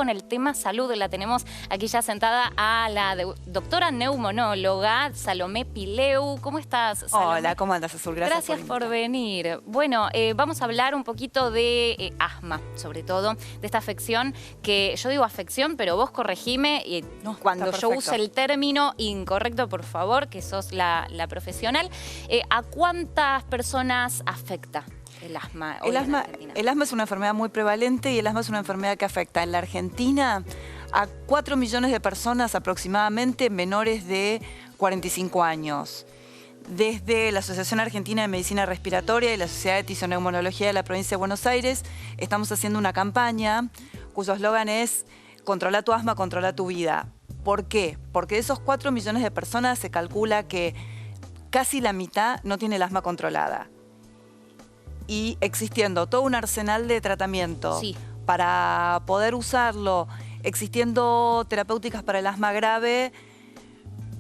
con el tema salud. La tenemos aquí ya sentada a la doctora neumonóloga Salomé Pileu. ¿Cómo estás, Salomé? Hola, ¿cómo andas, Azul? Gracias por venir. Bueno, vamos a hablar un poquito de asma, sobre todo, de esta afección que yo digo afección, pero vos corregime No, cuando yo use el término incorrecto, por favor, que sos la profesional. ¿A cuántas personas afecta el asma hoy en Argentina? El asma es una enfermedad muy prevalente y el asma es una enfermedad que afecta en la Argentina a 4 millones de personas aproximadamente menores de 45 años. Desde la Asociación Argentina de Medicina Respiratoria y la Sociedad de Tisioneumonología de la Provincia de Buenos Aires estamos haciendo una campaña cuyo eslogan es "Controla tu asma, controla tu vida". ¿Por qué? Porque de esos 4 millones de personas se calcula que casi la mitad no tiene el asma controlada. Y existiendo todo un arsenal de tratamiento para poder usarlo, existiendo terapéuticas para el asma grave,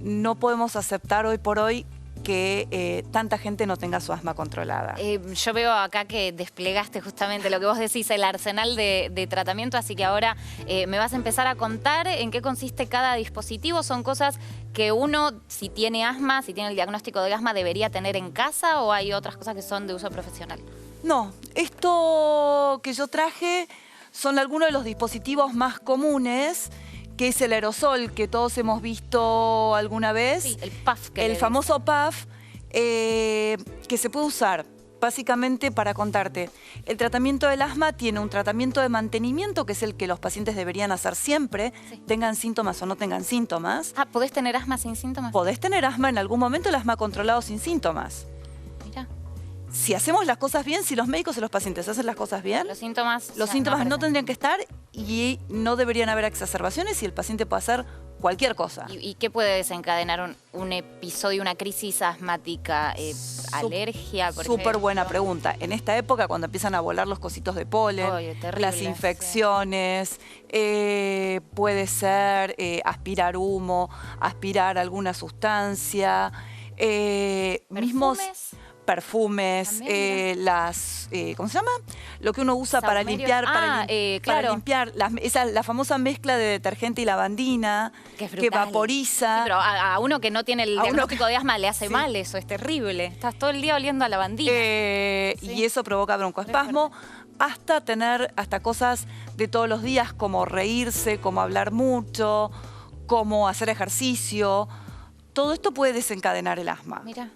no podemos aceptar hoy por hoy que tanta gente no tenga su asma controlada. Yo veo acá que desplegaste justamente lo que vos decís, el arsenal de tratamiento, así que ahora me vas a empezar a contar en qué consiste cada dispositivo. ¿Son cosas que uno, si tiene asma, si tiene el diagnóstico de asma, debería tener en casa o hay otras cosas que son de uso profesional? No, esto que yo traje son algunos de los dispositivos más comunes, que es el aerosol, que todos hemos visto alguna vez. Sí, el puff. El famoso puff, que se puede usar básicamente para contarte. El tratamiento del asma tiene un tratamiento de mantenimiento, que es el que los pacientes deberían hacer siempre, tengan síntomas o no tengan síntomas. Ah, ¿podés tener asma sin síntomas? Podés tener asma en algún momento, el asma controlado sin síntomas. Mira. Si hacemos las cosas bien, si los médicos y los pacientes hacen las cosas bien, los síntomas no tendrían que estar y no deberían haber exacerbaciones y el paciente puede hacer cualquier cosa. ¿Y qué puede desencadenar un episodio, una crisis asmática? ¿Alergia, por ejemplo? Súper buena pregunta. En esta época, cuando empiezan a volar los cositos de polen, las infecciones, puede ser aspirar humo, aspirar alguna sustancia, perfumes, ¿cómo se llama? Lo que uno usa para limpiar, para limpiar la famosa mezcla de detergente y lavandina que vaporiza. Sí, pero a uno que no tiene el diagnóstico de asma le hace mal eso, es terrible. Estás todo el día oliendo a lavandina. Y eso provoca broncoespasmo, hasta cosas de todos los días como reírse, como hablar mucho, como hacer ejercicio. Todo esto puede desencadenar el asma. Mira.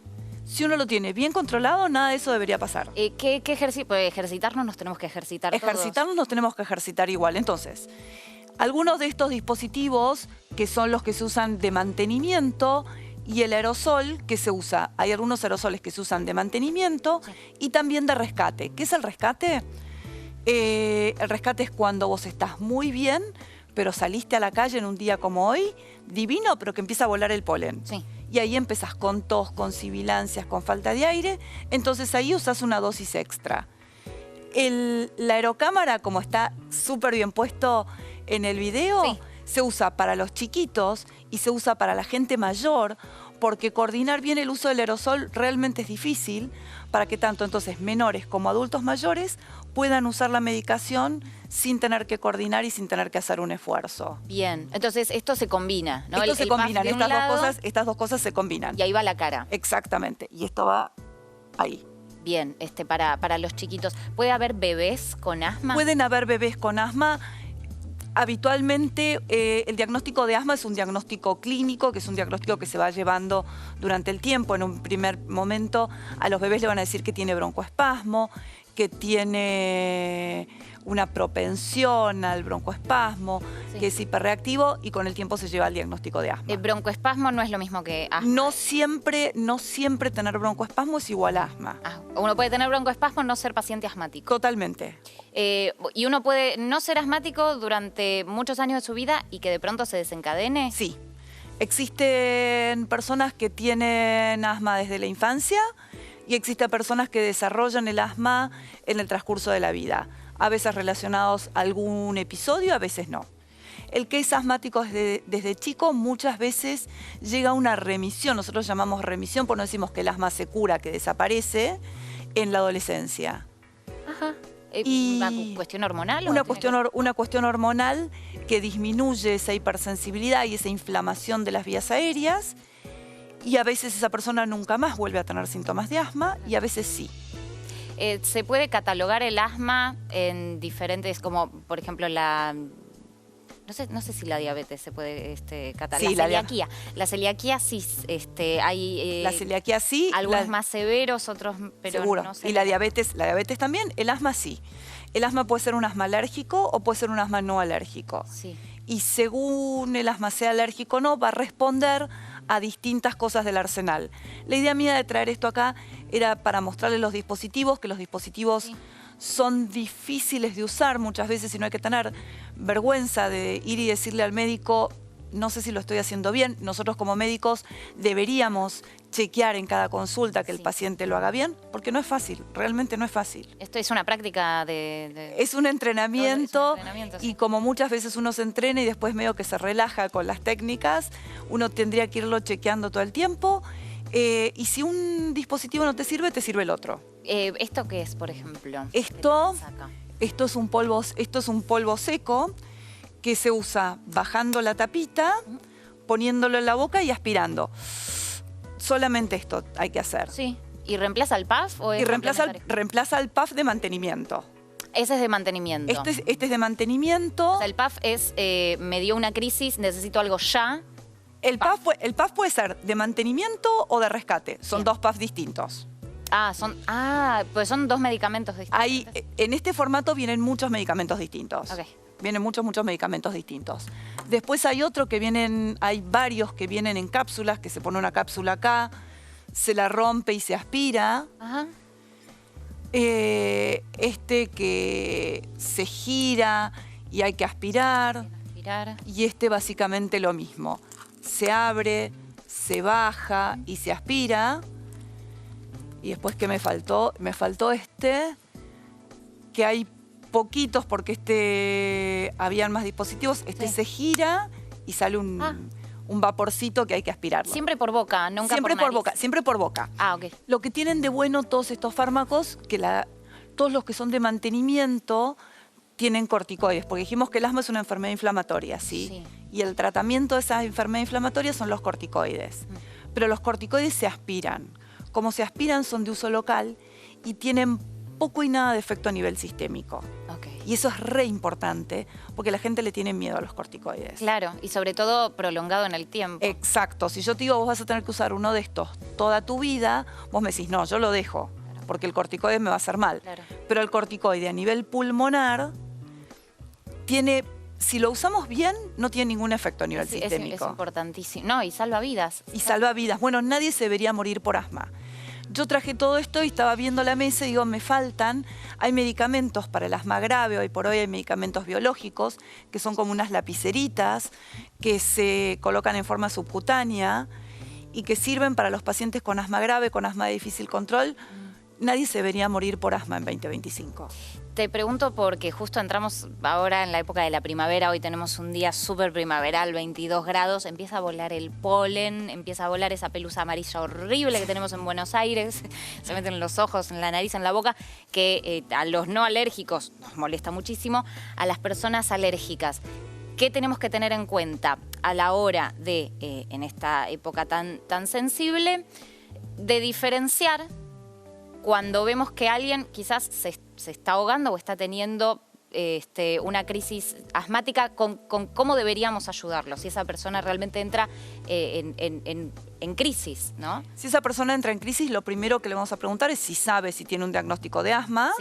Si uno lo tiene bien controlado, nada de eso debería pasar. ¿Qué ejercicio? Pues ejercitarnos nos tenemos que ejercitar Ejercitarnos nos tenemos que ejercitar igual. Entonces, algunos de estos dispositivos, que son los que se usan de mantenimiento, y el aerosol que se usa. Hay algunos aerosoles que se usan de mantenimiento y también de rescate. ¿Qué es el rescate? El rescate es cuando vos estás muy bien, pero saliste a la calle en un día como hoy, divino, pero que empieza a volar el polen. Sí. Y ahí empezás con tos, con sibilancias, con falta de aire, entonces ahí usás una dosis extra. La aerocámara, como está súper bien puesto en el video, se usa para los chiquitos y se usa para la gente mayor, porque coordinar bien el uso del aerosol realmente es difícil, para que tanto entonces menores como adultos mayores puedan usar la medicación sin tener que coordinar y sin tener que hacer un esfuerzo. Bien, entonces esto se combina, ¿no? Esto se combina, estas dos cosas se combinan. Y ahí va la cara. Exactamente, y esto va ahí. Bien, para los chiquitos. ¿Puede haber bebés con asma? Pueden haber bebés con asma. Habitualmente el diagnóstico de asma es un diagnóstico clínico, que es un diagnóstico que se va llevando durante el tiempo. En un primer momento a los bebés le van a decir que tiene broncoespasmo, que tiene una propensión al broncoespasmo, que es hiperreactivo y con el tiempo se lleva al diagnóstico de asma. El broncoespasmo no es lo mismo que asma. No siempre tener broncoespasmo es igual a asma. Uno puede tener broncoespasmo y no ser paciente asmático. Totalmente. ¿Y uno puede no ser asmático durante muchos años de su vida y que de pronto se desencadene? Sí. Existen personas que tienen asma desde la infancia y existen personas que desarrollan el asma en el transcurso de la vida. A veces relacionados a algún episodio, a veces no. El que es asmático desde chico muchas veces llega a una remisión. Nosotros llamamos remisión, porque no decimos que el asma se cura, que desaparece en la adolescencia. Ajá. ¿Una cuestión hormonal? Una cuestión hormonal que disminuye esa hipersensibilidad y esa inflamación de las vías aéreas, y a veces esa persona nunca más vuelve a tener síntomas de asma y a veces sí. ¿Se puede catalogar el asma en diferentes, como por ejemplo no sé si la diabetes se puede catalogar. Sí, la celiaquía sí, hay... la celiaquía sí. Algunos más severos, otros, pero seguro. no sé. Y la diabetes también. El asma sí. El asma puede ser un asma alérgico o puede ser un asma no alérgico. Sí. Y según el asma sea alérgico o no, va a responder a distintas cosas del arsenal. La idea mía de traer esto acá era para mostrarles los dispositivos, que los dispositivos sí. Son difíciles de usar muchas veces y no hay que tener vergüenza de ir y decirle al médico, no sé si lo estoy haciendo bien. Nosotros como médicos deberíamos chequear en cada consulta que el paciente lo haga bien, porque no es fácil, realmente no es fácil. Esto es una práctica Es un entrenamiento, sí. Y como muchas veces uno se entrena y después medio que se relaja con las técnicas, uno tendría que irlo chequeando todo el tiempo. Y si un dispositivo no te sirve el otro. ¿Esto qué es, por ejemplo? Esto es un polvo seco que se usa bajando la tapita, poniéndolo en la boca y aspirando. Solamente esto hay que hacer. Sí. ¿Y reemplaza el PAF? ¿O es reemplaza el PAF de mantenimiento. Ese es de mantenimiento. Este es de mantenimiento. O sea, el PAF es, me dio una crisis, necesito algo ya. El PAF puede ser de mantenimiento o de rescate. Son dos PAF distintos. Pues son dos medicamentos distintos. En este formato vienen muchos medicamentos distintos. Okay. Vienen muchos medicamentos distintos. Después hay varios que vienen en cápsulas, que se pone una cápsula acá, se la rompe y se aspira. Ajá. Que se gira y hay que aspirar. Y básicamente lo mismo. Se abre, se baja y se aspira. Y después, ¿qué me faltó? Me faltó que hay poquitos porque habían más dispositivos. Sí. Se gira y sale un vaporcito que hay que aspirarlo. Siempre por boca, nunca siempre por boca. Siempre por boca. Ok. Lo que tienen de bueno todos estos fármacos, que todos los que son de mantenimiento tienen corticoides, porque dijimos que el asma es una enfermedad inflamatoria, ¿sí? Y el tratamiento de esa enfermedad inflamatoria son los corticoides. Pero los corticoides se aspiran. Como se aspiran, son de uso local y tienen poco y nada de efecto a nivel sistémico. Okay. Y eso es re importante, porque la gente le tiene miedo a los corticoides. Claro, y sobre todo prolongado en el tiempo. Exacto. Si yo te digo, vos vas a tener que usar uno de estos toda tu vida, vos me decís, no, yo lo dejo, porque el corticoide me va a hacer mal. Claro. Pero el corticoide a nivel pulmonar si lo usamos bien, no tiene ningún efecto a nivel sistémico. Es importantísimo. No, y salva vidas. Y salva vidas. Bueno, nadie se debería morir por asma. Yo traje todo esto y estaba viendo la mesa y digo, me faltan. Hay medicamentos para el asma grave, hoy por hoy hay medicamentos biológicos, que son como unas lapiceritas, que se colocan en forma subcutánea y que sirven para los pacientes con asma grave, con asma de difícil control. Nadie se debería morir por asma en 2025. Te pregunto porque justo entramos ahora en la época de la primavera, hoy tenemos un día súper primaveral, 22 grados, empieza a volar el polen, empieza a volar esa pelusa amarilla horrible que tenemos en Buenos Aires, se meten en los ojos, en la nariz, en la boca, que a los no alérgicos nos molesta muchísimo, a las personas alérgicas. ¿Qué tenemos que tener en cuenta a la hora de, en esta época tan sensible, de diferenciar cuando vemos que alguien quizás se está ahogando o está teniendo una crisis asmática, con cómo deberíamos ayudarlo, si esa persona realmente entra en crisis, ¿no? Si esa persona entra en crisis, lo primero que le vamos a preguntar es si sabe si tiene un diagnóstico de asma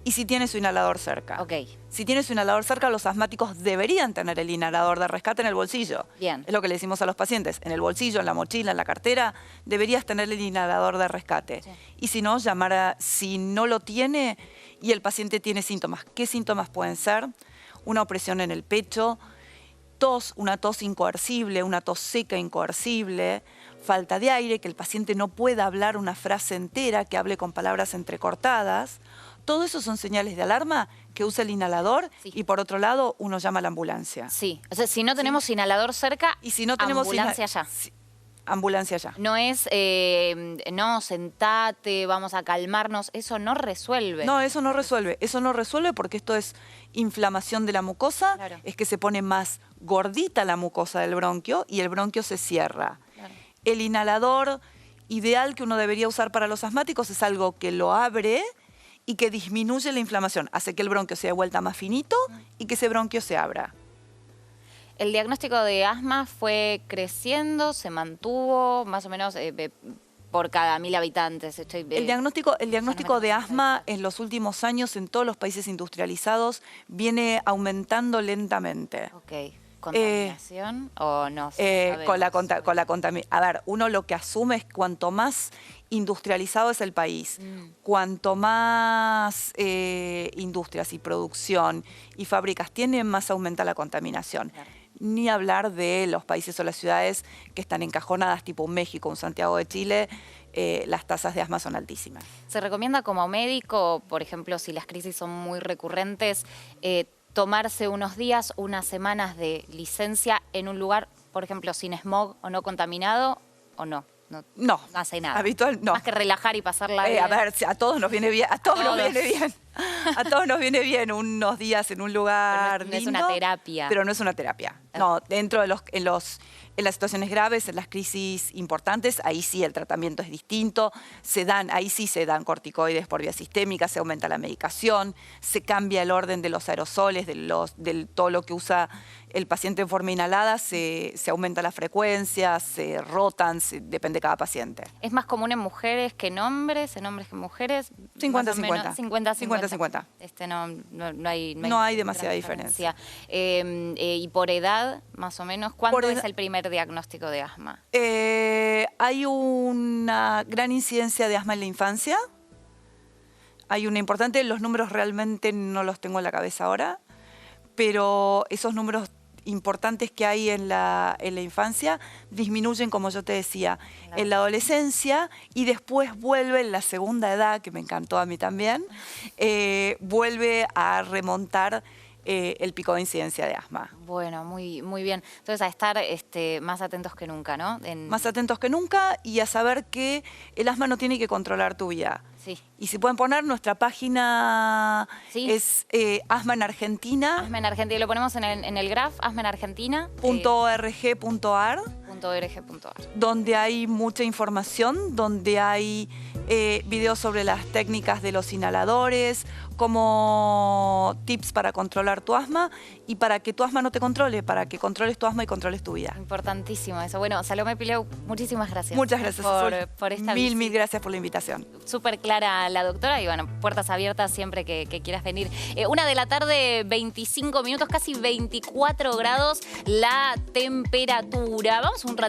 y si tiene su inhalador cerca. Okay. Si tiene su inhalador cerca, los asmáticos deberían tener el inhalador de rescate en el bolsillo. Bien. Es lo que le decimos a los pacientes. En el bolsillo, en la mochila, en la cartera, deberías tener el inhalador de rescate. Sí. Y si no, si no lo tiene y el paciente tiene síntomas. ¿Qué síntomas pueden ser? Una opresión en el pecho, una tos incoercible, una tos seca incoercible, falta de aire, que el paciente no pueda hablar una frase entera, que hable con palabras entrecortadas. Todo eso son señales de alarma que usa el inhalador y por otro lado uno llama a la ambulancia. Sí, o sea, si no tenemos inhalador cerca, y si no tenemos ambulancia ya. ambulancia ya. No es, no, sentate, vamos a calmarnos, eso no resuelve. No, eso no resuelve. Eso no resuelve porque esto es inflamación de la mucosa, Claro. es que se pone más gordita la mucosa del bronquio y el bronquio se cierra. Claro. El inhalador ideal que uno debería usar para los asmáticos es algo que lo abre y que disminuye la inflamación, hace que el bronquio se dé vuelta más finito y que ese bronquio se abra. El diagnóstico de asma fue creciendo, se mantuvo más o menos por cada 1000 habitantes. El diagnóstico de asma en los últimos años en todos los países industrializados viene aumentando lentamente. Ok. ¿Contaminación o no? Con la contaminación. A ver, uno lo que asume es cuanto más industrializado es el país, cuanto más industrias y producción y fábricas tienen, más aumenta la contaminación. Claro. Ni hablar de los países o las ciudades que están encajonadas, tipo México, un Santiago de Chile, las tasas de asma son altísimas. ¿Se recomienda como médico, por ejemplo, si las crisis son muy recurrentes, tomarse unos días, unas semanas de licencia en un lugar, por ejemplo, sin smog o no contaminado, o no? No hace nada. Habitual, no. Más que relajar y pasarla bien. A ver, a todos nos viene bien, a todos nos viene bien. A todos nos viene bien unos días en un lugar Pero no es lindo, una terapia. Pero no es una terapia. No, dentro de en las situaciones graves, en las crisis importantes, ahí sí el tratamiento es distinto. Ahí sí se dan corticoides por vía sistémica, se aumenta la medicación, se cambia el orden de los aerosoles, de todo lo que usa el paciente en forma inhalada, se aumenta la frecuencia, se rotan, depende de cada paciente. ¿Es más común en mujeres que en hombres que en mujeres? 50-50. 50-50. No hay demasiada diferencia. Y por edad, más o menos, ¿cuándo es el primer diagnóstico de asma? Hay una gran incidencia de asma en la infancia. Hay una importante, los números realmente no los tengo en la cabeza ahora, pero esos números importantes que hay en la infancia disminuyen, como yo te decía, claro, en la adolescencia y después vuelve en la segunda edad, que me encantó a mí también, vuelve a remontar el pico de incidencia de asma. Bueno, muy bien. Entonces a estar más atentos que nunca, ¿no? Más atentos que nunca y a saber que el asma no tiene que controlar tu vida. Sí. Y si pueden poner, nuestra página es Asma en Argentina. Asma en Argentina, lo ponemos en el graph, Asma en Argentina. .org.ar. Donde hay mucha información, donde hay videos sobre las técnicas de los inhaladores, como tips para controlar tu asma y para que tu asma no te controle, para que controles tu asma y controles tu vida. Importantísimo eso. Bueno, Salomé Pileu, muchísimas gracias. Muchas gracias por esta visita. Mil gracias por la invitación. Súper clara la doctora y bueno, puertas abiertas siempre que quieras venir. 1 de la tarde, 25 minutos, casi 24 grados la temperatura. Vamos un rato.